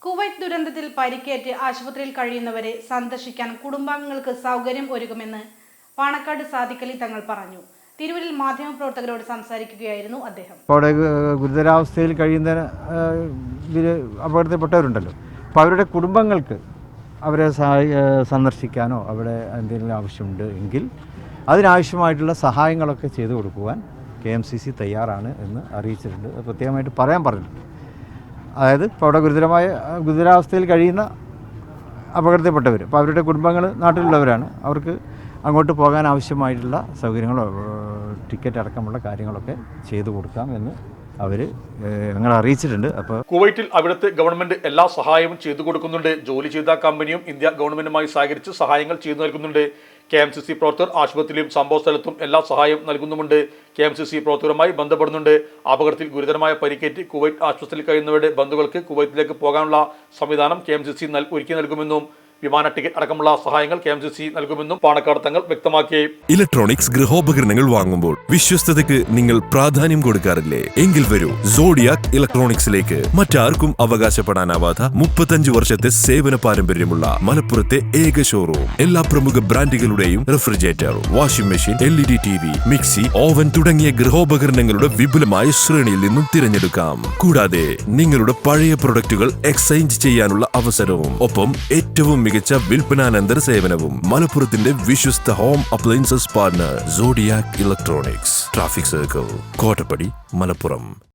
Kuwait ദുരന്തത്തിൽ പരിക്കേറ്റ് ആശുപത്രിയിൽ കഴിയുന്നവരെ സന്ദർശിക്കാൻ കുടുംബാംഗങ്ങൾക്ക് സൗകര്യം ഒരുക്കുമെന്ന് പാണക്കാട് സാദിഖ് അലി തങ്ങൾ പറഞ്ഞു. തിരൂരിൽ മാധ്യമപ്രവർത്തകരോട് സംസാരിക്കുകയായിരുന്നു അദ്ദേഹം. അവിടെ ഗുരുതരാവസ്ഥയിൽ കഴിയുന്ന അപകടത്തിൽപ്പെട്ടവരുണ്ടല്ലോ, അപ്പോൾ അവരുടെ കുടുംബങ്ങൾക്ക് അവരെ സന്ദർശിക്കാനോ അവിടെ എന്തെങ്കിലും ആവശ്യമുണ്ട് എങ്കിൽ അതിനാവശ്യമായിട്ടുള്ള സഹായങ്ങളൊക്കെ ചെയ്തു കൊടുക്കുവാൻ KMCC തയ്യാറാണ് എന്ന് അറിയിച്ചിട്ടുണ്ട്. അത് പ്രത്യേകമായിട്ട് പറയാൻ പറഞ്ഞിട്ടുണ്ട്. അതായത് ഇപ്പോൾ അവിടെ ഗുരുതരാവസ്ഥയിൽ കഴിയുന്ന അപകടത്തിൽപ്പെട്ടവർ, അപ്പോൾ അവരുടെ കുടുംബങ്ങൾ നാട്ടിലുള്ളവരാണ്, അവർക്ക് അങ്ങോട്ട് പോകാൻ ആവശ്യമായിട്ടുള്ള സൗകര്യങ്ങളോ ടിക്കറ്റ് അടക്കമുള്ള കാര്യങ്ങളൊക്കെ ചെയ്തു കൊടുക്കാം എന്ന് അവർ ഞങ്ങളെ അറിയിച്ചിട്ടുണ്ട്. അപ്പോൾ കുവൈറ്റിൽ അവിടുത്തെ ഗവൺമെന്റ് എല്ലാ സഹായവും ചെയ്തു കൊടുക്കുന്നുണ്ട്. ജോലി ചെയ്ത കമ്പനിയും ഇന്ത്യ ഗവൺമെന്റുമായി സഹകരിച്ച് സഹായങ്ങൾ ചെയ്തു നൽകുന്നുണ്ട്. KMCC പ്രവർത്തകർ ആശുപത്രിയിലും സംഭവ സ്ഥലത്തും എല്ലാ സഹായവും നൽകുന്നുമുണ്ട്. KMCC പ്രവർത്തകരുമായി ബന്ധപ്പെടുന്നുണ്ട്. അപകടത്തിൽ ഗുരുതരമായ പരിക്കേറ്റ് കുവൈറ്റ് ആശുപത്രിയിൽ കഴിയുന്നവരുടെ ബന്ധുക്കൾക്ക് കുവൈറ്റിലേക്ക് പോകാനുള്ള സംവിധാനം KMCC ഒരുക്കി നൽകുമെന്നും വിമാന ടിക്കറ്റ് അടക്കമുള്ള സഹായങ്ങൾ KMCC നൽകുമെന്നും പാണക്കാട് തങ്ങൾ വ്യക്തമാക്കി. ഇലക്ട്രോണിക്സ് ഗൃഹോപകരണങ്ങൾ വാങ്ങുമ്പോൾ വിശ്വസ്തതയ്ക്ക് നിങ്ങൾ പ്രാധാന്യം കൊടുക്കാറില്ലേ? എങ്കിൽ വരൂ സോഡിയാക് ഇലക്ട്രോണിക്സിലേക്ക്. മറ്റാർക്കും അവകാശപ്പെടാനാവാത്ത 35 വർഷത്തെ സേവന പാരമ്പര്യമുള്ള മലപ്പുറത്തെ ഏക ഷോറൂം. എല്ലാ പ്രമുഖ ബ്രാൻഡുകളുടെയും refrigerator, washing machine, LED TV, mixie, oven തുടങ്ങിയ ഗൃഹോപകരണങ്ങളുടെ വിപുലമായ ശ്രേണിയിൽ നിന്നും തിരഞ്ഞെടുക്കാം. കൂടാതെ നിങ്ങളുടെ പഴയ പ്രൊഡക്റ്റുകൾ എക്സ്ചേഞ്ച് ചെയ്യാനുള്ള അവസരവും, ഒപ്പം ഏറ്റവും മികച്ച വിൽപ്പനാനന്തര സേവനവും. മലപ്പുറത്തിന്റെ വിശ്വസ്ത home appliances partner Zodiac electronics. Traffic circle, Kottappadi, Malappuram.